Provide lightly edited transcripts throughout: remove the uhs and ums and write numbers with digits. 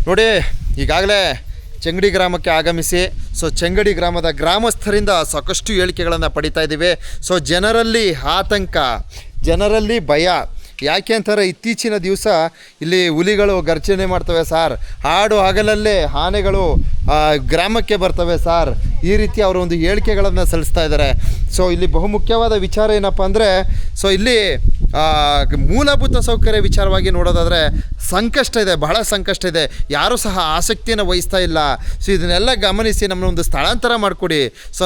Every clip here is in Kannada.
ನೋಡಿ ಈಗಾಗಲೇ ಚೆಂಗಡಿ ಗ್ರಾಮಕ್ಕೆ ಆಗಮಿಸಿ ಚೆಂಗಡಿ ಗ್ರಾಮದ ಗ್ರಾಮಸ್ಥರಿಂದ ಸಾಕಷ್ಟು ಹೇಳಿಕೆಗಳನ್ನು ಪಡಿತಾ ಇದ್ದೀವಿ. ಜನರಲ್ಲಿ ಆತಂಕ, ಜನರಲ್ಲಿ ಭಯ. ಯಾಕೆ ಅಂತಾರೆ, ಇತ್ತೀಚಿನ ದಿವಸ ಇಲ್ಲಿ ಹುಲಿಗಳು ಗರ್ಜನೆ ಮಾಡ್ತವೆ ಸಾರ್, ಹಾಡು ಹಗಲಲ್ಲೇ ಆನೆಗಳು ಗ್ರಾಮಕ್ಕೆ ಬರ್ತವೆ ಸಾರ್, ಈ ರೀತಿ ಅವರು ಒಂದು ಹೇಳಿಕೆಗಳನ್ನು ಸಲ್ಲಿಸ್ತಾ ಇದ್ದಾರೆ. ಇಲ್ಲಿ ಬಹುಮುಖ್ಯವಾದ ವಿಚಾರ ಏನಪ್ಪ ಅಂದರೆ, ಇಲ್ಲಿ ಮೂಲಭೂತ ಸೌಕರ್ಯ ವಿಚಾರವಾಗಿ ನೋಡೋದಾದರೆ ಸಂಕಷ್ಟ ಇದೆ, ಬಹಳ ಸಂಕಷ್ಟ ಇದೆ. ಯಾರೂ ಸಹ ಆಸಕ್ತಿಯನ್ನು ವಹಿಸ್ತಾ ಇಲ್ಲ. ಇದನ್ನೆಲ್ಲ ಗಮನಿಸಿ ನಮ್ಮನ್ನೊಂದು ಸ್ಥಳಾಂತರ ಮಾಡಿಕೊಡಿ,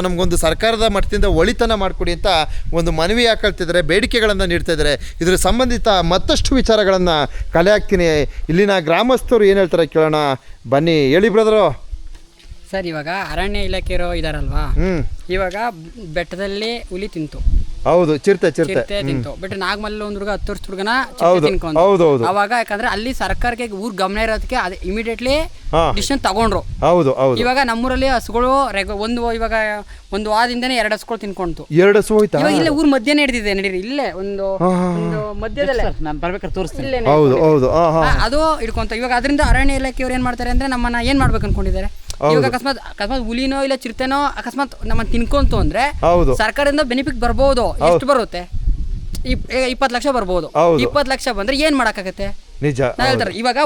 ನಮಗೊಂದು ಸರ್ಕಾರದ ಮಟ್ಟದಿಂದ ಒಳಿತನ ಮಾಡಿಕೊಡಿ ಅಂತ ಒಂದು ಮನವಿ ಹಾಕೊಳ್ತಿದ್ದಾರೆ, ಬೇಡಿಕೆಗಳನ್ನು ನೀಡ್ತಾ ಇದ್ದಾರೆ. ಇದರ ಸಂಬಂಧಿತ ಮತ್ತಷ್ಟು ವಿಚಾರಗಳನ್ನು ಕಲೆ ಹಾಕ್ತೀನಿ. ಇಲ್ಲಿನ ಗ್ರಾಮಸ್ಥರು ಏನು ಹೇಳ್ತಾರೆ ಕೇಳೋಣ ಬನ್ನಿ. ಹೇಳಿ ಬ್ರದರು. ಸರ್, ಇವಾಗ ಅರಣ್ಯ ಇಲಾಖೆಯವರು ಇದಾರಲ್ವಾ, ಇವಾಗ ಬೆಟ್ಟದಲ್ಲಿ ಹುಲಿ ತಿಂತು. ಹೌದು, ಚಿರತೆ ತಿಂತು. ಬಟ್ ನಾಗಮಲ್ಲಿ ಒಂದು ಹುಡುಗ 10 ವರ್ಷದ ಹುಡುಗನ ತಿನ್ಕೊಂಡು, ಅವಾಗ ಯಾಕಂದ್ರೆ ಅಲ್ಲಿ ಸರ್ಕಾರಕ್ಕೆ ಊರ್ ಗಮನ ಇರೋದಕ್ಕೆ ಇಮಿಡಿಯೇಟ್ಲಿ ಡಿಸಿಷನ್ ತಗೊಂಡ್ರು. ಇವಾಗ ನಮ್ಮೂರಲ್ಲಿ ಹಸುಗಳು ಇವಾಗ ಒಂದು ವಾರದಿಂದನೇ 2 ಹಸುಗಳು ತಿನ್ಕೊಂತು. 2 ಹಸು ಹೋಯ್ತಾ? ಇಲ್ಲೇ ಊರ್ ಮಧ್ಯನೇ ಹಿಡಿದಿದೆ, ನಡೀರಿ ಇಲ್ಲೇ ಒಂದು ಮಧ್ಯದಲ್ಲೇ ನಾನು ಬರ್ಬೇಕಾದ್ರೆ ತೋರಿಸ್ತೀನಿ. ಅದು ಹಿಡ್ಕೊಂತ. ಇವಾಗ ಅದರಿಂದ ಅರಣ್ಯ ಇಲಾಖೆಯವ್ರು ಏನ್ ಮಾಡ್ತಾರೆ ಅಂದ್ರೆ ನಮ್ಮನ್ನ ಏನ್ ಮಾಡ್ಬೇಕು ಅನ್ಕೊಂಡಿದ್ದಾರೆ. ಇವಾಗ ಅಕಸ್ಮಾತ್ ಹುಲಿನೋ ಇಲ್ಲ ಚಿರತೆನೋ ಅಕಸ್ಮಾತ್ ನಮ್ಮನ್ನ ತಿನ್ಕೊಂತು ಅಂದ್ರೆ ಸರ್ಕಾರದಿಂದ ಬೆನಿಫಿಟ್ ಬರ್ಬೋದು. ಎಷ್ಟು ಬರುತ್ತೆ? 20 ಲಕ್ಷ ಬರ್ಬೋದು. 20 ಲಕ್ಷ ಬಂದ್ರೆ ಏನ್ ಮಾಡಕ್ಕಾಗತ್ತೆ? ನಿಜ ಹೇಳ್ತಾರೆ. ಇವಾಗ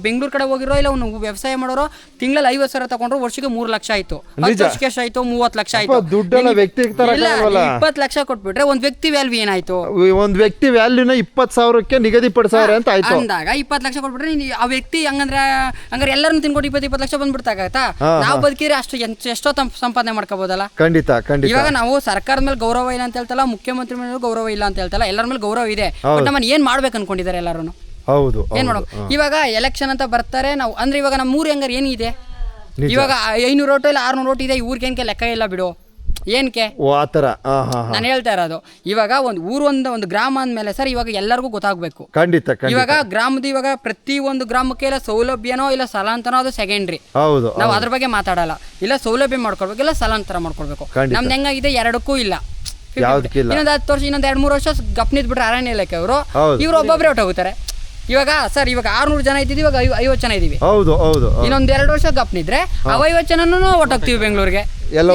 ಬೆಂಗಳೂರು ಕಡೆ ಹೋಗಿರೋ ಇಲ್ಲ ಒಂದು ವ್ಯವಸಾಯ ಮಾಡೋರು ತಿಂಗಳಲ್ಲಿ 50,000 ತಗೊಂಡ್ರು ವರ್ಷಕ್ಕೆ 3 ಲಕ್ಷ ಆಯ್ತು. 10 ವರ್ಷಕ್ಕೆ ಎಷ್ಟು ಆಯ್ತು? 30 ಲಕ್ಷ ಆಯ್ತು. 20 ಲಕ್ಷ ಕೊಟ್ಬಿಟ್ರೆ ಒಂದ್ ವ್ಯಕ್ತಿ ವ್ಯಾಲ್ಯೂ ಏನಾಯ್ತು? ಒಂದ್ ವ್ಯಕ್ತಿ ವ್ಯಾಲ್ಯೂನ 20,000ಕ್ಕೆ ನಿಗದಿಪಡಿಸವ್ರೆ ಅಂತ ಆಯ್ತು. ಅಂದಾಗ 20 ಲಕ್ಷ ಕೊಟ್ಬಿಟ್ರೆ ಆ ವ್ಯಕ್ತಿ ಹಂಗಂದ್ರೆ ಎಲ್ಲರನ್ನು ತಿನ್ಕೊಂಡು 20 ಲಕ್ಷ ಬಂದ್ಬಿಡ್ತಾಗತ್ತಾ? ನಾವು ಬದುಕಿದ್ರೆ ಎಷ್ಟೋ ಸಂಪಾದನೆ ಮಾಡ್ಕೋಬಹುದಲ್ಲ. ಖಂಡಿತ. ಇವಾಗ ನಾವು ಸರ್ಕಾರದ ಮೇಲೆ ಗೌರವ ಇಲ್ಲ ಅಂತ ಹೇಳ್ತಲ್ಲ, ಮುಖ್ಯಮಂತ್ರಿ ಮೇಲೆ ಗೌರವ ಇಲ್ಲ ಅಂತ ಹೇಳ್ತಲ್ಲ, ಎಲ್ಲರ ಮೇಲೆ ಗೌರವ ಇದೆ. ನಮ್ಮನ್ನ ಏನ್ ಮಾಡ್ಬೇಕು ಅನ್ಕೊಂಡಿದ್ದಾರೆ ಎಲ್ಲರೂ? ಹೌದು. ಏನ್ ಮಾಡೋದು? ಇವಾಗ ಎಲೆಕ್ಷನ್ ಅಂತ ಬರ್ತಾರೆ ನಾವು ಅಂದ್ರೆ ಇವಾಗ ನಮ್ಮ ಊರು ಹೆಂಗಾರ ಏನಿದೆ, ಇವಾಗ 500 ಓಟು ಇಲ್ಲ 600 ಓಟ್ ಇದೆ, ಊರಿಗೆ ಏನಕ್ಕೆ ಲೆಕ್ಕ ಇಲ್ಲ ಬಿಡು, ಏನಕ್ಕೆ ನಾನು ಹೇಳ್ತಾ ಇರೋದು. ಇವಾಗ ಒಂದು ಊರು ಒಂದು ಗ್ರಾಮ ಅಂದ್ಮೇಲೆ ಸರ್ ಇವಾಗ ಎಲ್ಲರಿಗೂ ಗೊತ್ತಾಗ್ಬೇಕು. ಖಂಡಿತ. ಇವಾಗ ಗ್ರಾಮದ ಇವಾಗ ಪ್ರತಿ ಒಂದು ಗ್ರಾಮಕ್ಕೆ ಇಲ್ಲ ಸೌಲಭ್ಯನೋ ಇಲ್ಲ ಸ್ಥಳಾಂತರನೋ ಅದು ಸೆಕೆಂಡ್ರಿ. ನಾವು ಅದ್ರ ಬಗ್ಗೆ ಮಾತಾಡಲ್ಲ. ಇಲ್ಲ ಸೌಲಭ್ಯ ಮಾಡ್ಕೊಳ್ಬೇಕು, ಇಲ್ಲ ಸ್ಥಳಾಂತರ ಮಾಡ್ಕೊಳ್ಬೇಕು. ನಮ್ದು ಹೆಂಗಾಗಿದೆ, ಎರಡಕ್ಕೂ ಇಲ್ಲ. ಇನ್ನೊಂದು 10 ವರ್ಷ, ಇನ್ನೊಂದು 2-3 ವರ್ಷ ಗಪ್ನಿದ್ ಬಿಟ್ರೆ ಅರಣ್ಯ ಇಲಾಖೆ ಅವರು ಇವ್ರು ಒಬ್ಬೊಬ್ಬರೇ ಹೊಟ್ಟೋಗುತ್ತಾರೆ. ಇವಾಗ ಸರ್ ಇವಾಗ 600 ಜನ ಇದ್ದೀವಿ, ಇವಾಗ 50 ಜನ ಇದೀವಿ. ಇನ್ನೊಂದ್ 2 ವರ್ಷ ಗಪ್ನಿದ್ರೆ 50 ಜನನೂ ಹೊಟ್ಟೋಗ್ತೀವಿ ಬೆಂಗಳೂರಿಗೆ.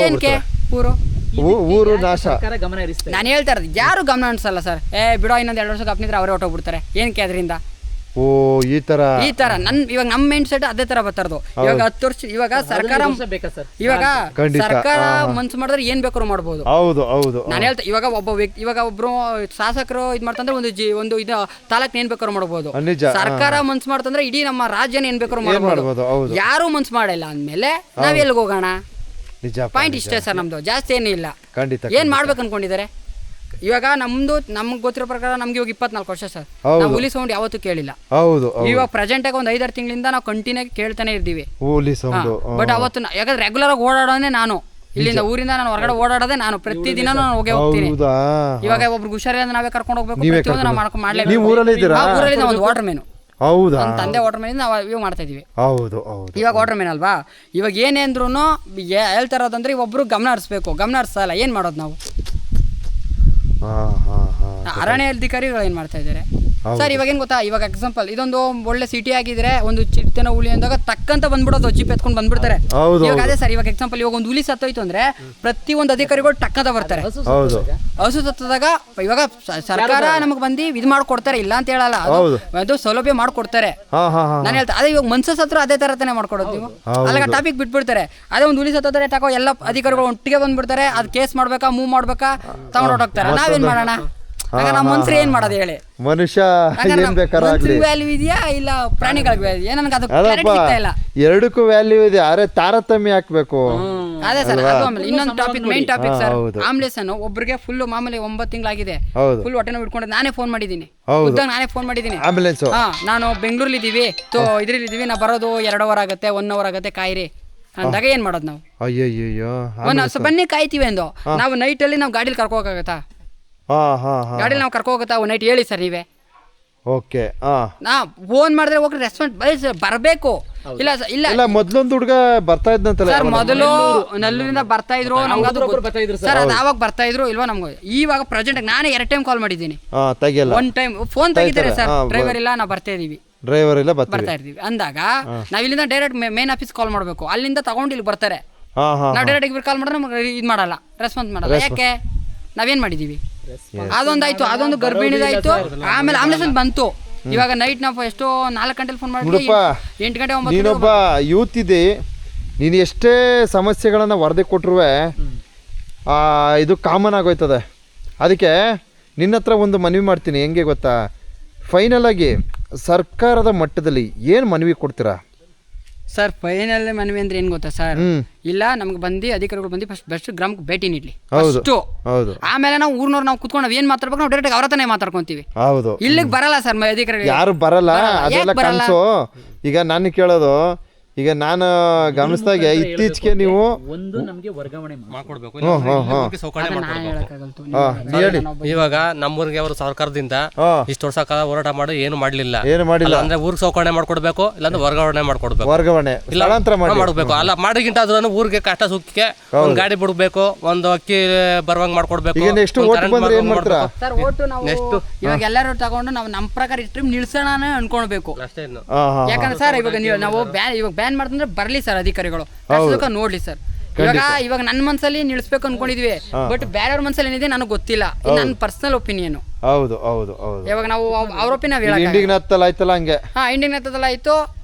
ಏನಕ್ಕೆ? ಊರು ನಾಶ. ನಾನು ಹೇಳ್ತಾ ಇರೋದು ಯಾರು ಗಮನ ಅನ್ಸಲ್ಲ ಸರ್. ಬಿಡೋ ಇನ್ನೊಂದ್ 2 ವರ್ಷ ಗಪ್ನಿದ್ರೆ ಅವರೇ ಹೊಟ್ಟೋಗ್ಬಿಡ್ತಾರೆ. ಏನಕ್ಕೆ? ಅದರಿಂದ ಈ ತರ ಇವಾಗ ನಮ್ಮ ಮೈಂಡ್ ಸೆಟ್ ಅದೇ ತರ ಬರ್ತಾರದು. ಇವಾಗ 10 ವರ್ಷ ಇವಾಗ ಸರ್ಕಾರ ಮನ್ಸು ಮಾಡಿದ್ರೆ ಏನ್ ಬೇಕಾದ್ರು ಮಾಡ್ಬೋದು. ನಾನು ಹೇಳ್ತಾ ಇವಾಗ ಒಬ್ಬ ವ್ಯಕ್ತಿ ಇವಾಗ ಒಬ್ರು ಶಾಸಕರು ಇದ್ ಮಾಡ್ತಂದ್ರೆ ಒಂದು ಇದು ತಾಲೂಕ್ ಏನ್ ಬೇಕಾದ್ರು ಮಾಡ್ಬೋದು. ಸರ್ಕಾರ ಮನ್ಸು ಮಾಡ್ತಂದ್ರೆ ಇಡೀ ನಮ್ಮ ರಾಜ್ಯನ ಏನ್ ಬೇಕಾದ್ರು ಮಾಡ್ಬೋದು. ಯಾರು ಮನ್ಸು ಮಾಡಿಲ್ಲ ಅಂದ್ಮೇಲೆ ನಾವ್ ಎಲ್ಲಿಗೆ ಹೋಗೋಣ? ಪಾಯಿಂಟ್ ಇಷ್ಟೇ ಸರ್, ನಮ್ದು ಜಾಸ್ತಿ ಏನೂ ಇಲ್ಲ. ಏನ್ ಮಾಡ್ಬೇಕು ಅನ್ಕೊಂಡಿದ್ದಾರೆ? ಇವಾಗ ನಮ್ಗೆ ಗೊತ್ತಿರೋ ಪ್ರಕಾರ ನಮ್ಗೆ ಇವಾಗ 24 ವರ್ಷ ಸರ್. ನಾವು ಹುಲಿ ಸೌಂಡ್ ಯಾವತ್ತೂ ಕೇಳಿಲ್ಲ. ಇವಾಗ ಪ್ರೆಸೆಂಟ್ ಆಗಿ ಒಂದು 5-6 ತಿಂಗಳಿಂದ ನಾವು ಕಂಟಿನ್ಯೂ ಕೇಳ್ತಾನೆ ಇರ್ತೀವಿ ಬಟ್ ಅವತ್ತು ಯಾಕಂದ್ರೆ ರೆಗ್ಯುಲರ್ ಆಗಿ ಓಡಾಡೋದೇ ನಾನು. ಇಲ್ಲಿಂದ ಊರಿಂದ ನಾನು ಹೊರಗಡೆ ಓಡಾಡೋದೇ ನಾನು. ಪ್ರತಿದಿನ ನಾನು ಹೋಗೇ ಹೋಗ್ತೀನಿ. ಇವಾಗ ಒಬ್ರು ಹುಷಾರಿಲ್ಲ ನಾವೇ ಕರ್ಕೊಂಡು ಹೋಗ್ಬೇಕು. ನಾವು ಮಾಡ್ಲೇಬೇಕು. ಊರಲ್ಲಿ ನಾವು ಒಂದು ವಾಟರ್ ಮ್ಯಾನು, ತಂದೆ ವಾಟರ್ ಮ್ಯಾನ್ ನಾವು ಇವಾಗ ಮಾಡ್ತಾ ಇದೀವಿ. ಇವಾಗ ವಾಟರ್ ಮ್ಯಾನ್ ಅಲ್ವಾ? ಇವಾಗ ಏನೇಂದ್ರೂ ಹೇಳ್ತಾ ಇರೋದಂದ್ರೆ ಒಬ್ರು ಗಮನ ಹರಿಸ್ಬೇಕು. ಗಮನ ಹರಿಸಲ್ಲ, ಏನ್ ಮಾಡೋದು ನಾವು? ಅರಣ್ಯ ಅಧಿಕಾರಿಗಳು ಏನ್ ಮಾಡ್ತಾ ಇದ್ದಾರೆ ಸರ್? ಇವಾಗ ಏನ್ ಗೊತ್ತಾ, ಇವಾಗ ಎಕ್ಸಾಂಪಲ್ ಇದೊಂದು ಒಳ್ಳೆ ಸಿಟಿ ಆಗಿದ್ರೆ ಒಂದು ಚಿರತೆನ ಹುಲಿ ಅಂದಾಗ ತಕ್ಕಂತ ಬಂದ್ಬಿಡೋದು, ಜೀಪ್ ಎತ್ಕೊಂಡು ಬಂದ್ಬಿಡ್ತಾರೆ. ಇವಾಗ ಅದೇ ಸರ್, ಇವಾಗ ಎಕ್ಸಾಂಪಲ್ ಇವಾಗ ಒಂದು ಹುಲಿ ಸತ್ತೋಯ್ತು ಅಂದ್ರೆ ಪ್ರತಿ ಒಂದು ಅಧಿಕಾರಿಗಳು ಟಕ್ಕಂತ ಬರ್ತಾರೆ. ಹಸು ಸತ್ತದಾಗ ಇವಾಗ ಸರ್ಕಾರ ನಮಗ್ ಬಂದು ಇದು ಮಾಡ್ಕೊಡ್ತಾರೆ, ಇಲ್ಲ ಅಂತ ಹೇಳಲ್ಲ, ಅದು ಸೌಲಭ್ಯ ಮಾಡ್ಕೊಡ್ತಾರೆ. ನಾನು ಹೇಳ್ತಾ ಅದೇ ಇವಾಗ ಮನ್ಸ ಸತ್ರ ಅದೇ ತರ ತಾನೇ ಮಾಡ್ಕೊಡೋದು. ನೀವು ಅಲ್ಲ ಟಾಪಿಕ್ ಬಿಟ್ಬಿಡ್ತಾರೆ. ಅದೇ ಒಂದು ಹುಲಿ ಸತ್ತೋದ್ರೆ ತಗೋ ಎಲ್ಲ ಅಧಿಕಾರಿಗಳು ಒಟ್ಟಿಗೆ ಬಂದ್ಬಿಡ್ತಾರೆ. ಅದ್ ಕೇಸ್ ಮಾಡ್ಬೇಕಾ, ಮೂವ್ ಮಾಡ್ಬೇಕಾ, ತಗೊಂಡ್ ಹೊಟ್ಟೋಗ್ತಾರೆ. ನಾವೇನ್ ಮಾಡೋಣ? ನಮ್ಮ ಮನುಷ್ಯರು ಏನ್ ಮಾಡೋದು ಹೇಳಿ? ಮನುಷ್ಯ ವ್ಯಾಲ್ಯೂ ಇದೆಯಾ ಇಲ್ಲ ಪ್ರಾಣಿಗಳಿಗೆ ವ್ಯಾಲ್ಯೂ ಇದೆಯಾ? ನನಗೆ ಅದು ಕ್ಲಾರಿಟಿ ಸಿಗ್ತಾ ಇಲ್ಲ. ಎರಡಕ್ಕೂ ವ್ಯಾಲ್ಯೂ ಇದೆ, ಆದ್ರೆ ತಾರತಮ್ಯ ಹಾಕ್ಬೇಕು. ಅದೇ ಸರ್, ಅದು ಆಮೇಲೆ ಇನ್ನೊಂದು topic, main topic sir, ambulance ಒಬ್ಬರಿಗೆ ಫುಲ್ ಮಾಮೂಲಿ 9 ತಿಂಗಳಾಗಿದೆ, ಫುಲ್ ಹೊಟ್ಟೆ ನೋವು ಇಟ್ಕೊಂಡು ನಾನೇ ಫೋನ್ ಮಾಡಿದ್ದೀನಿ. ನಾನೇ ಫೋನ್ ಮಾಡಿದ್ದೀನಿ. ಆಂಬುಲೆನ್ಸ್ ನಾನು ಬೆಂಗಳೂರಲ್ಲಿ ಇದೀವಿ, ಇದ್ರಲ್ಲಿ ಇದೀವಿ, ನಾ ಬರೋದು 2 ಅವರ್ ಆಗುತ್ತೆ, 1 ಅವರ್ ಆಗುತ್ತೆ, ಕಾಯಿರಿ ಅಂದಾಗ ಏನ್ ಮಾಡೋದು ನಾವು? ಅಯ್ಯೋ ಬನ್ನಿ ಕಾಯ್ತೀವಿ ಅಂದು ನಾವು ನೈಟ್ ಅಲ್ಲಿ ನಾವು ಗಾಡಿಲಿ ಕರ್ಕೊ ಹೋಗತ್ತಾ? ಗಾಡಿಲಿ ನಾವು ಕರ್ಕೊ ಹೋಗುತ್ತಾ ನೈಟ್? ಹೇಳಿ ಸರ್ ನೀವೇ. ಓಕೆ, ನಾ ಫೋನ್ ಮಾಡಿದ್ರೆ ಹೋಗಿ ರೆಸ್ಪಾನ್ಸ್ ಬರಬೇಕು. ಇಲ್ಲ ಇಲ್ಲ ಮೊದ್ಲೊಂದು ಹುಡುಗ ಬರ್ತಾ ಇದ್ದಂತಲ್ಲ ಸರ್, ಮೊದಲು ನಲ್ಲೂರಿಂದ ಬರ್ತಾ ಇದ್ರು. ಸರ್ ಅದು ಆವಾಗ ಬರ್ತಾ ಇದ್ರು ಇಲ್ವಾ ನಮ್ಗೆ? ಇವಾಗ ಪ್ರೆಸೆಂಟ್ ನಾನೇ 2 ಟೈಮ್ ಕಾಲ್ ಮಾಡಿದ್ದೀನಿ. 1 ಟೈಮ್ ಫೋನ್ ತೆಗಿತಾರೆ ಸರ್, ಡ್ರೈವರ್ ಇಲ್ಲ, ನಾವು ಬರ್ತಾ ಇದೀವಿ. ಡ್ರೈವರ್ ಇಲ್ಲ ಬರ್ತೀವಿ ಬರ್ತಾ ಇರ್ತೀವಿ ಅಂದಾಗ ನಾವ್ ಇಲ್ಲಿಂದ ಡೈರೆಕ್ಟ್ ಮೇನ್ ಆಫೀಸ್ ಕಾಲ್ ಮಾಡ್ಬೇಕು, ಅಲ್ಲಿಂದ ತಗೊಂಡು ಇಲ್ಲಿ ಬರ್ತಾರೆ. ಹಾ ಹಾ ನಾವು ಡೈರೆಕ್ಟ್ ಕಾಲ್ ಮಾಡಿದ್ರೆ ನಮ್ಗೆ ಇದು ಮಾಡಲ್ಲ, ರೆಸ್ಪಾನ್ಸ್ ಮಾಡಲ್ಲ. ಯಾಕೆ? ನಾವೇನ್ ಮಾಡಿದೀವಿ? ಅದೊಂದಾಯ್ತು, ಅದೊಂದು ಗರ್ಭಿಣಿದಾಯ್ತು. ಆಮೇಲೆ ಆಂಬುಲೆನ್ಸ್ ಬಂತು. ಇವಾಗ ನೈಟ್ ನಾವು ಎಷ್ಟೋ 4 ಗಂಟೆಲಿ ಫೋನ್ ಮಾಡಿ 8 ಗಂಟೆ 9 ನೀನೊಬ್ಬ ಯೂತ್ ಇದೆ, ನೀನು ಎಷ್ಟೇ ಸಮಸ್ಯೆಗಳನ್ನು ವರದಿ ಕೊಟ್ಟರು ಇದು ಕಾಮನ್ ಆಗೋಯ್ತದೆ. ಅದಕ್ಕೆ ನಿನ್ನ ಹತ್ರ ಒಂದು ಮನವಿ ಮಾಡ್ತೀನಿ. ಹೆಂಗೆ ಗೊತ್ತಾ, ಫೈನಲ್ ಆಗಿ ಸರ್ಕಾರದ ಮಟ್ಟದಲ್ಲಿ ಏನು ಮನವಿ ಕೊಡ್ತೀರಾ ಸರ್? ಫೈನಲ್ ಮನವಿ ಅಂದ್ರೆ ಏನ್ ಗೊತ್ತಾ ಸರ್, ಇಲ್ಲ ನಮ್ಗೆ ಬಂದು ಅಧಿಕಾರಿಗಳು ಬಂದು ಫಸ್ಟ್ ಗ್ರಾಮಕ್ಕೆ ಭೇಟಿ ನೀಡ್ಲಿ ಫಸ್ಟು. ಆಮೇಲೆ ನಾವು ಊರ್ನವ್ರು ನಾವು ಕುತ್ಕೊಂಡು ನಾವ್ ಏನ್ ಮಾತಾಡ್ಬೇಕು ನಾವು ಡೈರೆಕ್ಟ್ ಅವ್ರ ಹತ್ರನೇ ಮಾತಾಡ್ಕೊಂತೀವಿ. ಹೌದು, ಇಲ್ಲಿಗೆ ಬರಲ್ಲ ಸರ್ ಅಧಿಕಾರಿಗಳು, ಯಾರು ಬರಲ್ಲ. ಅದೆಲ್ಲ ಕನಸು. ಈಗ ನಾನು ಕೇಳೋದು, ಈಗ ನಾನು ಗಮನಿಸಿದಾಗ ಇತ್ತೀಚೆಗೆ ನೀವು ಒಂದು ನಮಗೆ ವರ್ಗಾವಣೆ ಮಾಡ್ಕೊಡ್ಬೇಕು, ಇವಾಗ ನಮ್ಮೂರಿಗೆ ಅವರು ಸರ್ಕಾರದಿಂದ ಇಷ್ಟು ವರ್ಷ ಕಾಲ ಹೋರಾಟ ಮಾಡಿ ಏನು ಮಾಡ್ಲಿಲ್ಲ ಅಂದ್ರೆ ಊರಿಗೆ ಸೌಕರ್ಯ ಮಾಡ್ಕೊಡ್ಬೇಕು, ಇಲ್ಲಾಂದ್ರೆ ವರ್ಗಾವಣೆ ಮಾಡ್ಕೊಡ್ಬೇಕು, ವರ್ಗಾವಣೆ ಮಾಡ್ಬೇಕು. ಅಲ್ಲ ಮಾಡಿಗಿಂಟ ಆದ್ರೂ ಊರಿಗೆ ಕಷ್ಟ ಸುಖಕ್ಕೆ ಒಂದ್ ಗಾಡಿ ಬಿಡ್ಬೇಕು, ಒಂದು ಅಕ್ಕಿ ಬರುವಂಗ್ ಮಾಡ್ಕೊಡ್ಬೇಕು. ಸರ್ ಓಟು ನಾವು ಇವಾಗ ಎಲ್ಲರೂ ತಗೊಂಡು ನಾವು ನಮ್ಮ ಪ್ರಕಾರ ಇಷ್ಟು ನಿಲ್ಸೋಣ ಅನ್ಕೊಳ್ಬೇಕು ಅಷ್ಟೇ. ಯಾಕಂದ್ರೆ ಸರ್ ಇವಾಗ ನಾವು ಇವಾಗ ಬ್ಯಾನ್ ಮಾಡ್ತಂದ್ರೆ ಬರ್ಲಿ ಸರ್ ಅಧಿಕಾರಿಗಳು, ನೋಡ್ಲಿ ಸರ್. ಇವಾಗ ನನ್ನ ಮನ್ಸಲ್ಲಿ ನಿಲ್ಸ್ಬೇಕು ಅನ್ಕೊಂಡಿದ್ವಿ, ಬಟ್ ಬೇರೆಯವ್ರ ಮನ್ಸಲ್ಲಿ ಏನಿದೆ ನನಗೆ ಗೊತ್ತಿಲ್ಲ. ನನ್ನ ಪರ್ಸನಲ್ ಒಪಿನಿಯನ್. ಹೌದು ಹೌದು ಹೌದು. ಇವಾಗ ನಾವು ಅವ್ರ ಒಪಿನಿಯನ್ ಇಂಡಿಯನ್ ಹತ್ತಲ್ಲ ಆಯ್ತಲ್ಲ ಹಂಗೆ. ಹಾ ಇಂಡಿಯನ್ ಹತ್ತಲ್ಲ ಆಯ್ತು.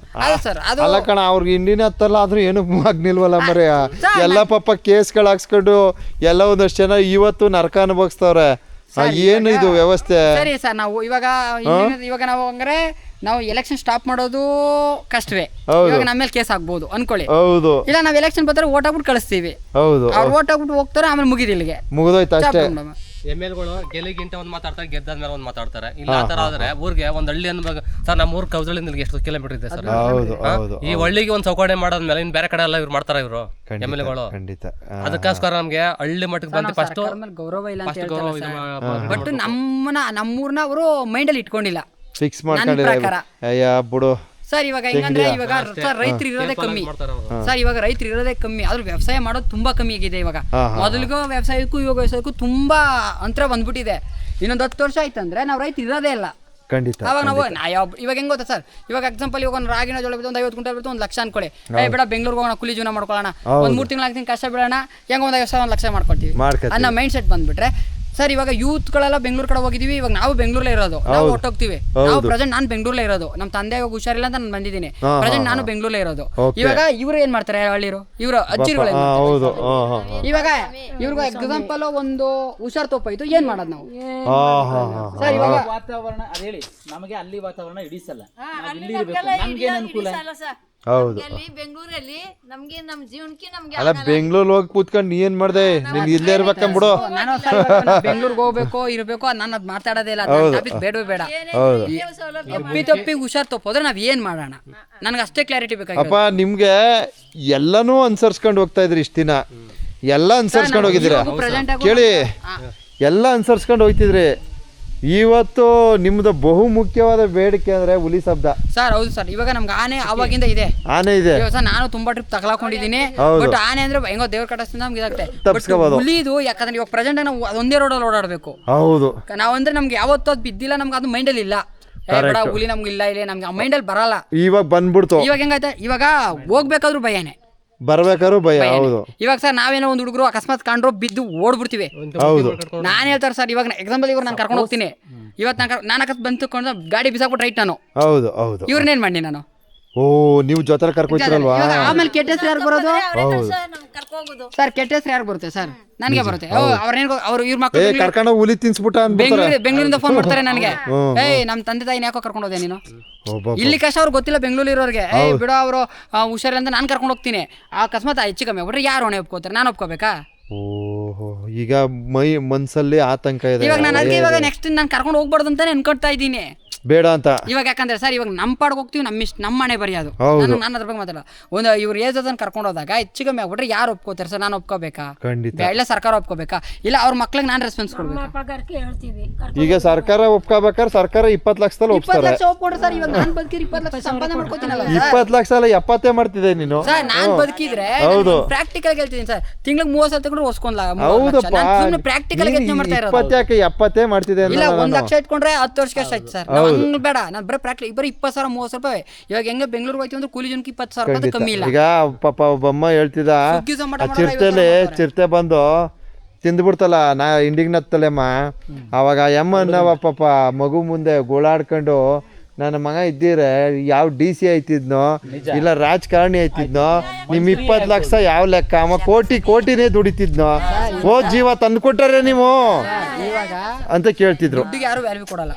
ಅದು ಸರ್ ಅದು ಅಲ್ಲ ಕಣ, ಅವ್ರಿಗೆ ಇಂಡಿಯನ್ ಹತ್ತಲ್ಲ ಆದ್ರೂ ಏನು ಆಗ್ನಿಲ್ವಲ್ಲ ಮರೆ. ಎಲ್ಲ ಪಾಪ ಕೇಸ್ಗಳು ಹಾಕ್ಸ್ಕೊಂಡು ಎಲ್ಲ ಒಂದಷ್ಟು ಜನ ಇವತ್ತು ನರಕ ಅನುಭವಿಸ್ತವ್ರೆ. ಏನು ಇದು ವ್ಯವಸ್ಥೆ? ಸರಿ ಸರ್, ನಾವು ಇವಾಗ ನಾವು ಹಂಗಾರೆ ನಾವು ಎಲೆಕ್ಷನ್ ಸ್ಟಾಪ್ ಮಾಡೋದು ಕಷ್ಟವೇ. ಇವಾಗ ನಮ್ಮ ಮೇಲೆ ಕೇಸ್ ಆಗ್ಬೋದು ಅನ್ಕೊಳ್ಳಿ. ಹೌದು. ಇಲ್ಲ ನಾವು ಎಲೆಕ್ಷನ್ ಬರ್ತಾರೆ ಓಟ್ ಹಾಕ್ಬಿಟ್ಟು ಕಳಿಸ್ತೀವಿ. ಹೌದು. ಅವ್ರು ಓಟ್ ಹಾಕ್ಬಿಟ್ಟು ಹೋಗ್ತಾರೆ, ಆಮೇಲೆ ಮುಗಿದ ಇಲ್ಲಿಗೆ ಮುಗಿದೋಯ್ತು ಅಷ್ಟೇ. MLಗಳು ಗೆಲಿಗಿಂತ ಒಂದ್ ಮಾತಾಡ್ತಾರೆ, ಗೆದ್ದಾದ್ಮೇಲೆ ಒಂದ್ ಮಾತಾಡ್ತಾರೆ. ಇಲ್ಲ ಆ ತರ ಆದ್ರೆ ಊರಿಗೆ ಒಂದ್ ಹಳ್ಳಿ ಅನ್ಬೇಕು ಸರ್. ನಮ್ಮ ಊರ್ ಕೌದಳಿಂದ ಎಷ್ಟು ಕಿಲೋಮೀಟರ್ ಇದೆ ಸರ್? ಈ ಹಳ್ಳಿಗೆ ಒಂದ್ ಸೌಕರ್ಯ ಮಾಡೋದ್ಮೇಲೆ ಇನ್ ಬೇರೆ ಕಡೆ ಎಲ್ಲ ಇವ್ರು ಮಾಡ್ತಾರ ಇವರು MLಗಳು. ಅದಕ್ಕೋಸ್ಕರ ನಮ್ಗೆ ಹಳ್ಳಿ ಮಟ್ಟಕ್ಕೆ ಬಂದು ಫಸ್ಟ್ ಗೌರವ ಇಲ್ಲ ಅಂತ ಹೇಳ್ತಾರೆ. ಬಟ್ ನಮ್ಮೂರ್ನ ಅವರು ಮೈಂಡ್ ಅಲ್ಲಿ ಇಟ್ಕೊಂಡಿಲ್ಲ, ಫಿಕ್ಸ್ ಮಾಡ್ಕೊಂಡಿಲ್ಲ ಬಿಡು ಸರ್. ಇವಾಗ ಹೆಂಗಂದ್ರೆ ಇವಾಗ ಸರ್ ರೈತರು ಇರೋದೇ ಕಮ್ಮಿ ಸರ್. ಇವಾಗ ರೈತರು ಇರೋದೇ ಕಮ್ಮಿ, ಆದ್ರೂ ವ್ಯವಸಾಯ ಮಾಡೋದು ತುಂಬಾ ಕಮ್ಮಿ ಆಗಿದೆ. ಇವಾಗ ಮೊದಲಿಗೂ ವ್ಯವಸಾಯಕ್ಕೂ ಇವಾಗ ವ್ಯವಸಾಯಕ್ಕೂ ತುಂಬಾ ಅಂತರ ಬಂದ್ಬಿಟ್ಟಿದೆ. ಇನ್ನೊಂದು 10 ವರ್ಷ ಆಯ್ತಂದ್ರೆ ನಾವು ರೈತರು ಇರೋದೇ ಇಲ್ಲ. ಖಂಡಿತ. ಅವಾಗ ನಾವು ಇವಾಗ ಹೆಂಗ್ ಗೊತ್ತಾ ಸರ್, ಇವಾಗ ಎಕ್ಸಾಂಪಲ್ ಇವಾಗ ಒಂದು ರಾಗಿನ ಜೋಳ ಬಿದ್ದು ಒಂದು 50 ಕ್ವಿಂಟಲ್ ಬಿಟ್ಟು 1 ಲಕ್ಷ ಅನ್ಕೊಳ್ಳಿ. ಬೇಡ ಬೆಂಗಳೂರಿಗೆ ಹೋಗೋಣ, ಕೂಲಿ ಜೀವನ ಮಾಡ್ಕೊಳ್ಳೋಣ, ಒಂದು 3 ತಿಂಗಳು 4 ತಿಂಗಳು ಕಷ್ಟ ಬೀಳೋಣ, ಹೆಂಗ ಒಂದು 1 ಲಕ್ಷ ಮಾಡ್ಕೊಳ್ತೀವಿ ಅನ್ನೋ ಮೈಂಡ್ ಸೆಟ್ ಬಂದ್ಬಿಟ್ರೆ ಸರ್. ಇವಾಗ ಯೂತ್ಗಳೆಲ್ಲ ಬೆಂಗಳೂರು ಕಡೆ ಹೋಗಿದೀವಿ. ಇವಾಗ ನಾವು ಬೆಂಗಳೂರಲ್ಲೇ ಇರೋದು, ನಾವು ಹೊಟ್ಟೋಗ್ತೀವಿ. ನಾವು ಪ್ರೆಸೆಂಟ್ ನಾನು ಬೆಂಗಳೂರಲ್ಲೇ ಇರೋದು. ನಮ್ಮ ತಂದೆ ಇವಾಗ ಹುಷಾರಿಲ್ಲ ಅಂತ ನಾನು ಬಂದಿದ್ದೀನಿ. ಪ್ರೆಸೆಂಟ್ ನಾನು ಬೆಂಗಳೂರಲ್ಲೇ ಇರೋದು. ಇವಾಗ ಇವ್ರು ಏನ್ ಮಾಡ್ತಾರೆ ಹಳ್ಳಿರು, ಇವರು ಅಜ್ಜಿರುಗಳು ಇವಾಗ ಇವ್ರಿಗೆ ಎಕ್ಸಾಂಪಲ್ ಒಂದು ಹುಷಾರ್ ತಪ್ಪಾಯ್ತು, ಏನ್ ಮಾಡೋದು ನಾವು ಸರ್? ಇವಾಗ ವಾತಾವರಣ ಅದ್ ಹೇಳಿ, ನಮಗೆ ಅಲ್ಲಿ ವಾತಾವರಣ ಹಿಡಿಸಲ್ಲ, ಇಲ್ಲಿ ಇರಬೇಕು, ನಮ್ಗೆ ಅನುಕೂಲ. ಹೌದು. ಬೆಂಗಳೂರಲ್ಲಿ ನಮ್ಗೆ ನಮ್ಮ ಜೀವನಕ್ಕೆ ನಮ್ಗೆ ಅಲ್ಲ ಬೆಂಗಳೂರು ಹೋಗಿ ಕೂತ್ಕೊಂಡು ನೀ ಏನ್ ಮಾಡ್ದೆ? ನೀನ್ ಇಲ್ಲೇ ಇರ್ಬೇಕಂಬಿಡು. ನಾನು ಬೆಂಗಳೂರಿಗೆ ಹೋಗ್ಬೇಕು ಇರ್ಬೇಕು ನಾನು ಅದ್ ಮಾತಾಡೋದೇ ಇಲ್ಲ. ಬೇಡವೇ ಬೇಡ. ತಪ್ಪಿ ಹುಷಾರ್ ತಪ್ಪೋದ್ರೆ ನಾವ್ ಏನ್ ಮಾಡೋಣ? ನನ್ಗೆ ಅಷ್ಟೇ ಕ್ಲಾರಿಟಿ ಬೇಕಾಗಿ. ಅಪ್ಪ ನಿಮ್ಗೆ ಎಲ್ಲಾನು ಅನ್ಸರ್ಸ್ಕೊಂಡು ಹೋಗ್ತಾ ಇದ್ರಿ ಇಷ್ಟ ದಿನ, ಎಲ್ಲ ಅನ್ಸರ್ಸ್ಕೊಂಡು ಹೋಗಿದ್ದೀರಾ ಕೇಳಿ, ಎಲ್ಲ ಅನ್ಸರ್ಸ್ಕೊಂಡು ಹೋಗ್ತಿದ್ರಿ. ಇವತ್ತು ನಿಮ್ದು ಬಹು ಮುಖ್ಯವಾದ ಬೇಡಿಕೆ ಅಂದ್ರೆ ಹುಲಿ ಶಬ್ದ ಸರ್. ಹೌದು ಸರ್. ಇವಾಗ ನಮ್ಗೆ ಆನೆ ಅವಾಗಿಂದ ಇದೆ, ಆನೆ ಇದೆ ಸರ್. ನಾನು ತುಂಬಾ ಟ್ರಿಪ್ ತಗೊಳಕೊಂಡಿದ್ದೀನಿ. ಬಟ್ ಆನೆ ಅಂದ್ರೆ ಹೆಂಗೋ ದೇವ್ರ ಕಟ್ಟಿಸ್ತೀನಿ ನಮ್ಗೆ ಇದಾಗುತ್ತೆ. ಹುಲಿದು ಯಾಕಂದ್ರೆ ಇವಾಗ ಪ್ರೆಸೆಂಟ್ ನಾವು ಒಂದೇ ರೋಡಲ್ಲಿ ಓಡಾಡಬೇಕು. ಹೌದು. ನಾವಂದ್ರೆ ನಮ್ಗೆ ಯಾವತ್ತೂ ಅದು ಬಿದ್ದಿಲ್ಲ, ನಮ್ಗೆ ಅದು ಮೈಂಡಲ್ಲಿ ಇಲ್ಲ. ಹುಲಿ ನಮ್ಗೆ ಇಲ್ಲ ಇಲ್ಲ ನಮ್ಗೆ ಮೈಂಡಲ್ಲಿ ಬರಲ್ಲ. ಇವಾಗ ಬಂದ್ಬಿಡ್ತು. ಇವಾಗ ಹೆಂಗಾಯ್ತಾ, ಇವಾಗ ಹೋಗ್ಬೇಕಾದ್ರೂ ಭಯನೇ, ಬರ್ಬೇಕಾದ್ರು ಭಯ. ಹೌದು. ಇವಾಗ ಸರ್ ನಾವೇನೋ ಒಂದು ಹುಡುಗರು ಅಕಸ್ಮಾತ್ ಕಂಡ್ರು ಬಿದ್ದು ಓಡ್ಬಿಡ್ತೀವಿ. ಹೌದು. ನಾನ್ ಹೇಳ್ತಾರೆ ಸರ್, ಇವಾಗ ಎಕ್ಸಾಂಪಲ್ ಇವಾಗ ನಾನು ಕರ್ಕೊಂಡು ಹೋಗ್ತೀನಿ. ಇವತ್ತು ನಾನು ಅಕಸ್ಮಾತ್ ಬಂದು ತಗೊಂಡು ಗಾಡಿ ಬಿಸಾಕ್ಬಿಟ್ಟು ರೈಟ್ ನಾನು. ಹೌದು ಹೌದು. ಇವ್ರನ್ನೇನ್ ಮಾಡಿ ನಾನು? ಓ ನೀವು ಜೊತೆ ಕರ್ಕೊಳ್ತೀರಲ್ವಾ? ಆಮೇಲೆ ಕೆಟ್ಟ ಹೆಸರು ಯಾರು ಬರೋದು ಸರ್? ಕೆಟ್ಟ ಹೆಸರು ಯಾರು ಬರುತ್ತೆ ಸರ್? ನನಗೆ ಬರುತ್ತೆ. ಅವ್ರು ಇವ್ರ ಮಕ್ಕಳು ಕರ್ಕೊಂಡು ಹುಲಿ ತಿನ್ಸ್ಬಿಟ್ಟ ಬೆಂಗಳೂರಿಂದ ಫೋನ್ ಮಾಡ್ತಾರೆ ನನಗೆ, ಏಯ್ ನಮ್ಮ ತಂದೆ ತಾಯಿನ ಯಾಕೋ ಕರ್ಕೊಂಡು ಹೋದೆ ನೀನು? ಇಲ್ಲಿ ಕಷ್ಟ ಅವ್ರಿಗೆ ಗೊತ್ತಿಲ್ಲ ಬೆಂಗಳೂರು ಇರೋರಿಗೆ. ಏಯ್ ಬಿಡೋ ಅವರು ಹುಷಾರಿಲ್ಲ ಅಂತ ನಾನು ಕರ್ಕೊಂಡು ಹೋಗ್ತೀನಿ. ಅಕಸ್ಮಾತ್ ಹೆಚ್ಚು ಕಮ್ಮಿ ಆಗ್ಬಿಟ್ರೆ ಯಾರು ಹೊಣೆ ಒಪ್ಕೋತಾರೆ? ನಾನು ಒಪ್ಕೋಬೇಕಾ? ಓಹೋ, ಈಗ ಮನ್ಸಲ್ಲಿ ಆತಂಕ ಇದೆ. ಇವಾಗ ನಾನು ಅದಕ್ಕೆ ಇವಾಗ ನೆಕ್ಸ್ಟ್ ನಾನು ಕರ್ಕೊಂಡು ಹೋಗ್ಬಾರ್ದು ಅಂತಾನೆ ಅನ್ಕೊಳ್ತಾ ಇದ್ದೀನಿ. ಬೇಡ ಅಂತ. ಇವಾಗ ಯಾಕಂದ್ರೆ ಸರ್ ಇವಾಗ ನಮ್ಮ ಪಾಡ್ಗೆ ಹೋಗ್ತೀವಿ, ನಮ್ಮ ಮನೆ ಬರೆಯೋದು. ನಾನು ಅದ್ರ ಬಗ್ಗೆ ಮಾತಾಡಲ್ಲ. ಒಂದು ಇವ್ರು ಏಜ್ ಅದನ್ನು ಕರ್ಕೊಂಡು ಹೋದಾಗ ಹೆಚ್ಚು ಕಮ್ಮಿ ಆಗ್ಬಿಟ್ರೆ ಯಾರು ಒಪ್ಕೋತಾರೆ ಸರ್? ನಾನು ಒಪ್ಕೋಬೇಕಾ? ಇಲ್ಲ ಸರ್ಕಾರ ಒಪ್ಕೋಬೇಕಾ? ಇಲ್ಲ ಅವ್ರ ಮಕ್ಳಿಗೆ ನಾನು ರೆಸ್ಪಾನ್ಸ್ ಕೊಡ್ಬೇಕು. ಈಗ ಸರ್ಕಾರ ಒಪ್ಕೋಬೇಕಾದ್ರೆ ಸರ್ಕಾರ 20 ಲಕ್ಷದಲ್ಲಿ ಒಪ್ತಾರೆ. 20 ಲಕ್ಷ ಒಪ್ಕೊಂಡ್ರೆ ಸರ್ ಇವಾಗ ನಾನು ಬದುಕಿದ್ರೆ 20 ಲಕ್ಷ ಸಂಪಾದನೆ ಮಾಡ್ಕೋತೀನಲ್ಲ. 20 ಲಕ್ಷ ಅಲ್ಲ 70 ಮಾಡ್ತಿದ್ದೆ ನೀನು ಸರ್. ನಾನು ಬದುಕಿದ್ರೆ ಪ್ರಾಕ್ಟಿಕಲ್ ಹೇಳ್ತೀನಿ ಸರ್, ತಿಂಗಳಿಗೆ 30 ಸಲ ತಗೊಂಡ್ರೆ ಹೊಸ್ಕೊಂಡ್ಲ. ಹೌದಪ್ಪ, ಪ್ರಾಕ್ಟಿಕಲ್ ಯೋಚನೆ ಮಾಡ್ತಾ ಇರೋದು. 20 ಯಾಕೆ 70 ಮಾಡ್ತಿದ್ದೆ. ಇಲ್ಲ 1 ಲಕ್ಷ ಇಟ್ಕೊಂಡ್ರೆ 10 ವರ್ಷಕ್ಕೆ ಎಷ್ಟು ಆಯ್ತು ಸರ್? ಹಂಗೆ ಬೇಡ ನಾನು ಬರೀ ಪ್ರಾಕ್ಟಿಕಲ್ ಬರೀ 20,000 30,000 ರೂಪಾಯಿ. ಇವಾಗ ಹೆಂಗೆ ಬೆಂಗಳೂರಿಗೆ ಹೋಯ್ತು ಅಂದ್ರೆ ಕೂಲಿ ಜನಕ್ಕೆ 20,000 ರೂಪಾಯಿ ಕಮ್ಮಿ ಇಲ್ಲ. ಈಗ ಪಾಪ ಒಬ್ಬಮ್ಮ ಹೇಳ್ತಿದ್ದ ಸುಗ್ಗಿ ಸಂಬಟ ಆ ಚಿರತೆ ಬಂದು ತಿಂದ್ಬಿಡ್ತಲ್ಲ ನಾ ಇಂಡಿಗೆ ನತ್ತಲೆಮ್ಮ. ಅವಾಗ ಅಮ್ಮನವ ಪಾಪ ಮಗು ಮುಂದೆ ಗೋಳಾಡ್ಕೊಂಡು ನನ್ನ ಮಗ ಇದ್ದೀರೆ ಯಾವ DC ಆಯ್ತಿದ್ನೋ ಇಲ್ಲ ರಾಜಕಾರಣಿ ಆಯ್ತಿದ್ನೋ, ನಿಮ್ 20 ಲಕ್ಷ ಯಾವ ಲೆಕ್ಕ, ಅವ ಕೋಟಿನೇ ದುಡಿತಿದ್ನೋ, ಜೀವ ತಂದು ಕೊಟ್ಟಾರೆ ನೀವು ಇವಾಗ ಅಂತ ಕೇಳ್ತಿದ್ರು. ದುಡ್ಡಿಗೆ ಯಾರು ವ್ಯಾಲ್ಯೂ ಕೊಡಲ್ಲ.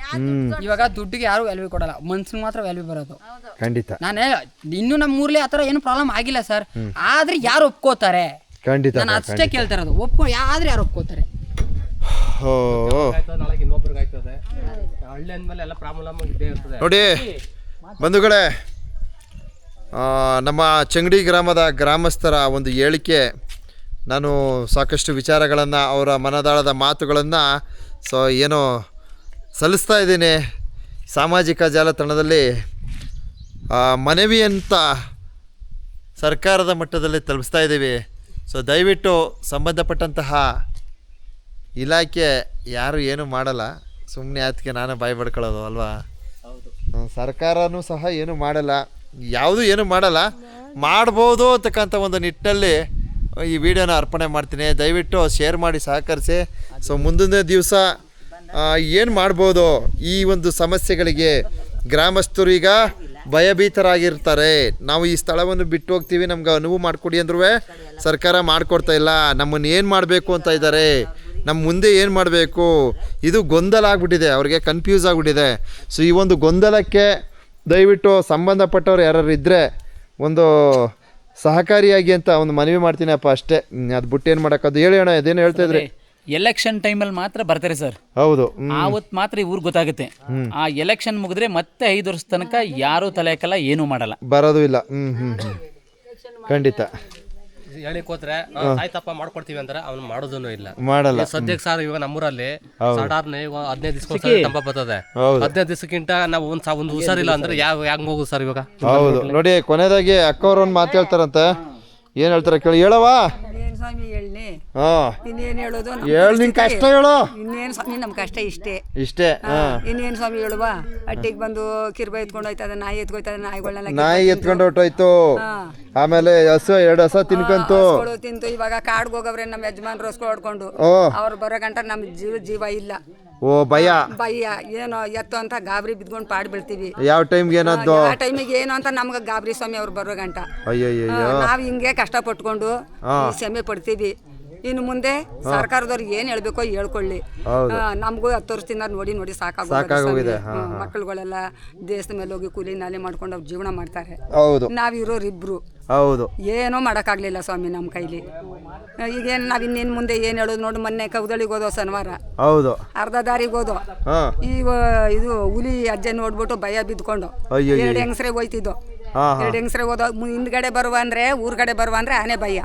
ಇವಾಗ ದುಡ್ಡಿಗೆ ಯಾರು ವ್ಯಾಲ್ಯೂ ಕೊಡಲ್ಲ, ಮನ್ಸಿಗೆ ಮಾತ್ರ ವ್ಯಾಲ್ಯೂ ಬರೋದು. ಖಂಡಿತ ನಾನು ಇನ್ನೂ ನಮ್ಮ ಊರ್ಲಿ ಆತರ ಏನು ಪ್ರಾಬ್ಲಮ್ ಆಗಿಲ್ಲ ಸರ್. ಆದ್ರೆ ಯಾರು ಒಪ್ಕೋತಾರೆ? ಖಂಡಿತ ನಾನು ಅಷ್ಟೇ ಕೇಳ್ತಾ ಇರೋದು, ಆದ್ರೆ ಯಾರು ಒಪ್ಕೋತಾರೆ? ನಾಳೆ ಇನ್ನೊಬ್ರಿಗೆ ಆಯ್ತದೆ. ಹಳ್ಳಿ ಅಂದ್ಮೇಲೆ ಎಲ್ಲ ಪ್ರಾಬ್ಲಮ್ ಇದ್ದೇ ಇರ್ತದೆ. ನೋಡಿ ಬಂಧುಗಳೇ, ನಮ್ಮ ಚೆಂಗಡಿ ಗ್ರಾಮದ ಗ್ರಾಮಸ್ಥರ ಒಂದು ಹೇಳಿಕೆ, ನಾನು ಸಾಕಷ್ಟು ವಿಚಾರಗಳನ್ನು ಅವರ ಮನದಾಳದ ಮಾತುಗಳನ್ನು ಏನೋ ಸಲ್ಲಿಸ್ತಾ ಇದ್ದೀನಿ ಸಾಮಾಜಿಕ ಜಾಲತಾಣದಲ್ಲಿ. ಮನವಿ ಅಂತ ಸರ್ಕಾರದ ಮಟ್ಟದಲ್ಲಿ ತಲುಪಿಸ್ತಾ ಇದ್ದೀವಿ. ದಯವಿಟ್ಟು ಸಂಬಂಧಪಟ್ಟಂತಹ ಇಲಾಖೆ ಯಾರು ಏನು ಮಾಡಲ್ಲ, ಸುಮ್ಮನೆ ಅದಕ್ಕೆ ನಾನು ಬಾಯಿ ಬಡ್ಕೊಳ್ಳೋದು ಅಲ್ವಾ. ಸರ್ಕಾರನೂ ಸಹ ಏನು ಮಾಡಲ್ಲ, ಯಾವುದೂ ಏನು ಮಾಡಲ್ಲ, ಮಾಡ್ಬೋದು ಅಂತಕ್ಕಂಥ ಒಂದು ನಿಟ್ಟಿನಲ್ಲಿ ಈ ವಿಡಿಯೋನ ಅರ್ಪಣೆ ಮಾಡ್ತೀನಿ. ದಯವಿಟ್ಟು ಶೇರ್ ಮಾಡಿ ಸಹಕರಿಸಿ. ಮುಂದಿನ ದಿವಸ ಏನು ಮಾಡ್ಬೋದು ಈ ಒಂದು ಸಮಸ್ಯೆಗಳಿಗೆ ಗ್ರಾಮಸ್ಥರು ಈಗ ಭಯಭೀತರಾಗಿರ್ತಾರೆ. ನಾವು ಈ ಸ್ಥಳವನ್ನು ಬಿಟ್ಟು ಹೋಗ್ತೀವಿ, ನಮ್ಗೆ ಅನುವು ಮಾಡಿಕೊಡಿ ಅಂದ್ರೂ ಸರ್ಕಾರ ಮಾಡಿಕೊಡ್ತಾ ಇಲ್ಲ. ನಮ್ಮನ್ನು ಏನು ಮಾಡಬೇಕು ಅಂತ ಇದ್ದಾರೆ, ನಮ್ಮ ಮುಂದೆ ಏನು ಮಾಡಬೇಕು, ಇದು ಗೊಂದಲ ಆಗಿಬಿಟ್ಟಿದೆ, ಅವ್ರಿಗೆ ಕನ್ಫ್ಯೂಸ್ ಆಗಿಬಿಟ್ಟಿದೆ. ಈ ಒಂದು ಗೊಂದಲಕ್ಕೆ ದಯವಿಟ್ಟು ಸಂಬಂಧಪಟ್ಟವ್ರು ಯಾರು ಇದ್ದರೆ ಒಂದು ಸಹಕಾರಿಯಾಗಿ ಅಂತ ಒಂದು ಮನವಿ ಮಾಡ್ತೀನಿ ಅಪ್ಪ, ಅಷ್ಟೇ. ಅದು ಬಿಟ್ಟು ಏನು ಮಾಡೋಕ್ಕದು? ಹೇಳಿ ಅಣ್ಣ, ಅದೇನು ಹೇಳ್ತಾ ಇದ್ರಿ? ಎಲೆಕ್ಷನ್ ಟೈಮಲ್ಲಿ ಮಾತ್ರ ಬರ್ತಾರೆ ಸರ್. ಹೌದು, ಆವತ್ತು ಮಾತ್ರ ಇವ್ರಿಗೆ ಗೊತ್ತಾಗುತ್ತೆ. ಆ ಎಲೆಕ್ಷನ್ ಮುಗಿದ್ರೆ ಮತ್ತೆ 5 ವರ್ಷ ತನಕ ಯಾರೂ ತಲೆ ಹಾಕಲ್ಲ, ಏನೂ ಮಾಡಲ್ಲ, ಬರೋದು ಇಲ್ಲ. ಖಂಡಿತ ಹೇಳಿಕ್ ಹೋದ್ರೆ ಆಯ್ತಪ್ಪ ಮಾಡ್ಕೊಡ್ತೀವಿ ಅಂದ್ರೆ ಅವ್ನು ಮಾಡೋದನ್ನು ಇಲ್ಲ, ಮಾಡಲ್ಲ. ಸದ್ಯಕ್ಕೆ ಸರ್ ಇವಾಗ ನಮ್ಮೂರಲ್ಲಿ ಸಾಧಾರಣ 15 ದಿವಸ ತಂಪ ಬರ್ತದೆ. 15 ದಿವಸಕ್ಕಿಂತ ನಾವು ಒಂದು ಹುಷಾರಿಲ್ಲ ಅಂದ್ರೆ ಹೆಂಗ್ ಹೋಗುದು ಸರ್ ಇವಾಗ? ಹೌದು ನೋಡಿ, ಕೊನೆಯದಾಗಿ ಅಕ್ಕವ್ರು ಒಂದು ಮಾತು ಹೇಳ್ತಾರಂತೆ. ಏನು ಹೇಳ್ತಾರೆ ಕೇಳಿ, ಹೇಳವಾ? ಸ್ವಾಮಿ ಹೇಳಿ, ಇನ್ನೇನು ಹೇಳೋದು? ಹೇಳು, ನಿನ್ ಕಷ್ಟ ಹೇಳು. ಇನ್ನೇನು ಸ್ವಾಮಿ ನಮ್ಮ ಕಷ್ಟ ಇಷ್ಟೇ. ಇನ್ನೇನು ಸ್ವಾಮಿ ಹೇಳುವ? ಅಟ್ಟಿಗೆ ಬಂದು ಕಿರ್ಬ ಎತ್ಕೊಂಡು ಹೋಯ್ತದ, ನಾಯಿ ಎತ್ಕೊಯ್ತದ, ನಾಯಿ ಎತ್ಕೊಂಡು ಹೊಟ್ಟೋಯ್ತು. ಆಮೇಲೆ ಹಸು 2 ಹಸ ತಿನ್ಕಂತು ತಿಂತು. ಇವಾಗ ಕಾಡ್ಗೆ ಹೋಗವ್ರೆ ನಮ್ಮ ಯಜಮಾನ್ರು ಹೊಸ್ಕೊ ಹೊಡ್ಕೊಂಡು, ಅವ್ರು ಬರೋ ಗಂಟ ನಮ್ಮ ಜೀವ ಇಲ್ಲ. ಭಯ ಏನೋ ಎತ್ತು ಅಂತ ಗಾಬರಿ ಬಿದ್ಕೊಂಡು ಪಾಡ್ ಬೀಳ್ತೀವಿ. ಯಾವ ಟೈಮ್ಗೆ ಏನಾದ್ರು ಆ ಟೈಮಿಗೆ ಏನು ಅಂತ ನಮ್ಗೆ ಗಾಬರಿ ಸ್ವಾಮಿ ಅವ್ರು ಬರೋ ಗಂಟ. ನಾವ್ ಹಿಂಗೆ ಕಷ್ಟ ಪಟ್ಕೊಂಡು ಶ್ರಮೆ ಪಡ್ತೀವಿ. ಇನ್ನು ಮುಂದೆ ಸರ್ಕಾರದವ್ರಿಗೆ ಏನ್ ಹೇಳ್ಬೇಕೋ ಹೇಳ್ಕೊಳ್ಳಿ. ನಮಗೂ 10 ವರ್ಷದಿಂದ ನೋಡಿ ನೋಡಿ ಸಾಕಾಗೋಗಿದೆ. ಮಕ್ಕಳುಗಳೆಲ್ಲ ದೇಶದ ಮೇಲೆ ಹೋಗಿ ಕೂಲಿ ನಾಲಿ ಮಾಡ್ಕೊಂಡು ಅವ್ರು ಜೀವನ ಮಾಡ್ತಾರೆ. ನಾವಿರೋರಿಬ್ರು ಏನೋ ಮಾಡೋಕ್ಕಾಗ್ಲಿಲ್ಲ ಸ್ವಾಮಿ ನಮ್ಮ ಕೈಲಿ. ಈಗೇನು ನಾವ್ ಇನ್ನೇನು ಮುಂದೆ ಏನು ಹೇಳೋದು? ನೋಡಿ, ಮೊನ್ನೆ ಕೌದಳಿಗೆ ಹೋದೋ ಶನಿವಾರ, ಅರ್ಧ ದಾರಿಗೆ ಹೋದೋ. ಇದು ಹುಲಿ ಅಜ್ಜೆ ನೋಡ್ಬಿಟ್ಟು ಭಯ ಬಿದ್ಕೊಂಡು 2 ಹೆಂಗಸ್ರೆ ಹೋಯ್ತಿದ್ದೋ. 2 ಹೆಂಗಸ್ರೆ ಹೋದೋ. ಹಿಂದ್ಗಡೆ ಬರುವ ಅಂದ್ರೆ ಊರ್ಗಡೆ ಬರುವ ಅಂದ್ರೆ ಆನೆ ಭಯ,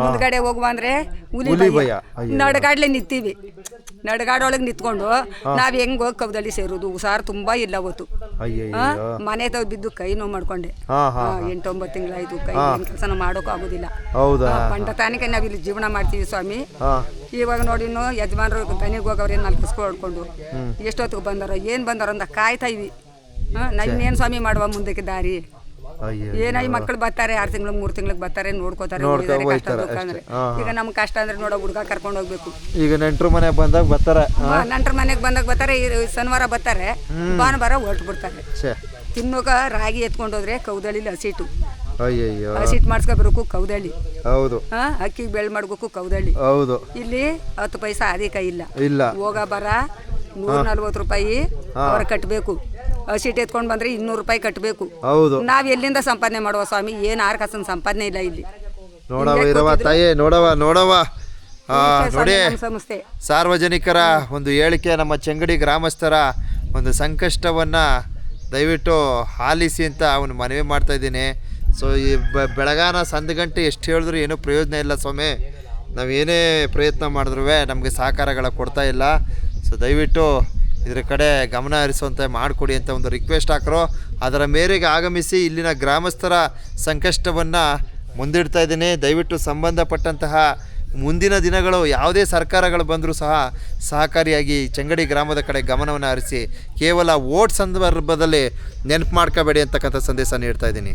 ಮುಂದ್ಗಡೆ ಹೋಗುವ ಅಂದ್ರೆ ಹುಲಿ ಭಯ. ನಡ್ಗಾಡ್ಲೆ ನಿಂತೀವಿ. ನಡ್ಗಾಡೊಳಗೆ ನಿಂತ್ಕೊಂಡು ನಾವ್ ಹೆಂಗ್ ಹೋಗಿ ಕೌದಳ್ಳಿ ಸೇರೋದು? ಹುಷಾರು ತುಂಬಾ ಇಲ್ಲ ಅವತ್ತು. ಮನೆ ತಾವ್ ಬಿದ್ದು ಕೈ ನೋವು ಮಾಡ್ಕೊಂಡೆ. 8-9 ತಿಂಗಳಾಯ್ತು. ಕೈ ಕೆಲಸನ ಮಾಡೋಕ್ಕೂ ಆಗೋದಿಲ್ಲ. ಪಂಡ ತಾನಿಗೆ ನಾವ್ ಇಲ್ಲಿ ಜೀವನ ಮಾಡ್ತೀವಿ ಸ್ವಾಮಿ. ಇವಾಗ ನೋಡಿ, ಯಜಮಾನ್ರು ದನಿಗೆ ಹೋಗವ್ರೆ 4 ಕಸ್ಕೊ ಹೊಡ್ಕೊಂಡು ಎಷ್ಟೊತ್ತಿಗೆ ಬಂದಾರ, ಏನ್ ಬಂದಾರ ಅಂತ ಕಾಯ್ತಾ ಇವಿ. ನಾವೇನ್ ಸ್ವಾಮಿ ಮಾಡುವ ಮುಂದಕ್ಕೆ ದಾರಿ? ಏನಾಗಿ ಮಕ್ಕಳು ಬರ್ತಾರೆ, 6 ತಿಂಗಳು 3 ತಿಂಗಳಿಗೆ ಬರ್ತಾರೆ, ನೋಡ್ಕೋತಾರೆ. ಈಗ ನಮ್ ಕಷ್ಟ ಅಂದ್ರೆ ನೋಡೋ ಹುಡುಗ ಕರ್ಕೊಂಡು ಹೋಗ್ಬೇಕು. ಈಗ ನೆಂಟ್ರು ಮನೆಗೆ ಬಂದಾಗ ಬರ್ತಾರೆ, ನೆಂಟ್ರ ಮನೆಗೆ ಬಂದಾಗ ಬರ್ತಾರೆ. ಶನಿವಾರ ಬರ್ತಾರೆ, ಭಾನುವಾರ ಹೊರಟು ಬಿಡ್ತಾರೆ. ತಿನ್ನೋಕ ರಾಗಿ ಎತ್ಕೊಂಡೋದ್ರೆ ಕೌದಳಿಲಿ ಹಸಿಟ್ಟು ಮಾಡಿಸ್ಕೋಬೇಕು. ಕೌದಳ್ಳಿ ಅಕ್ಕಿಗೆ ಬೆಳ್ ಮಾಡ್ಬೇಕು. ಕೌದಳ್ಳಿ ಇಲ್ಲಿ 10 ಪೈಸಾ ಅಧಿಕ ಇಲ್ಲ. ಹೋಗ ಬರ 140 ರೂಪಾಯಿ ಅವ್ರ ಕಟ್ಟಬೇಕು. ಹಸಿಟ್ಟು ಎತ್ಕೊಂಡು ಬಂದ್ರೆ 200 ರೂಪಾಯಿ ಕಟ್ಟಬೇಕು. ನಾವ್ ಎಲ್ಲಿಂದ ಸಂಪಾದನೆ ಮಾಡುವ ಸ್ವಾಮಿ? ಏನ್ 6 ಕಾಸಿನ ಸಂಪಾದನೆ ಇಲ್ಲ ಇಲ್ಲಿ. ನೋಡಿ, ಸಾರ್ವಜನಿಕರ ಒಂದು ಹೇಳಿಕೆ, ನಮ್ಮ ಚೆಂಗಡಿ ಗ್ರಾಮಸ್ಥರ ಒಂದು ಸಂಕಷ್ಟವನ್ನು ದಯವಿಟ್ಟು ಆಲಿಸಿ ಅಂತ ಅವನು ಮನವಿ ಮಾಡ್ತಾ ಇದ್ದೀನಿ. ಈ ಬೆಳಗಾನ ಸಂದಗಂಟೆ ಎಷ್ಟು ಹೇಳಿದ್ರು ಏನೂ ಪ್ರಯೋಜನ ಇಲ್ಲ ಸ್ವಾಮಿ. ನಾವೇನೇ ಪ್ರಯತ್ನ ಮಾಡಿದ್ರೂ ನಮಗೆ ಸಹಕಾರಗಳ ಕೊಡ್ತಾ ಇಲ್ಲ. ದಯವಿಟ್ಟು ಇದ್ರ ಕಡೆ ಗಮನ ಹರಿಸುವಂತೆ ಮಾಡಿಕೊಡಿ ಅಂತ ಒಂದು ರಿಕ್ವೆಸ್ಟ್ ಹಾಕರು. ಅದರ ಮೇರೆಗೆ ಆಗಮಿಸಿ ಇಲ್ಲಿನ ಗ್ರಾಮಸ್ಥರ ಸಂಕಷ್ಟವನ್ನು ಮುಂದಿಡ್ತಾ ಇದ್ದೀನಿ. ದಯವಿಟ್ಟು ಸಂಬಂಧಪಟ್ಟಂತಹ ಮುಂದಿನ ದಿನಗಳು ಯಾವುದೇ ಸರ್ಕಾರಗಳು ಬಂದರೂ ಸಹ ಸಹಕಾರಿಯಾಗಿ ಚೆಂಗಡಿ ಗ್ರಾಮದ ಕಡೆ ಗಮನವನ್ನು ಹರಿಸಿ ಕೇವಲ ವೋಟ್ ಸಂದರ್ಭದಲ್ಲಿ ನೆನಪು ಮಾಡ್ಕೋಬೇಡಿ ಅಂತಕ್ಕಂಥ ಸಂದೇಶ ನೀಡ್ತಾ ಇದ್ದೀನಿ.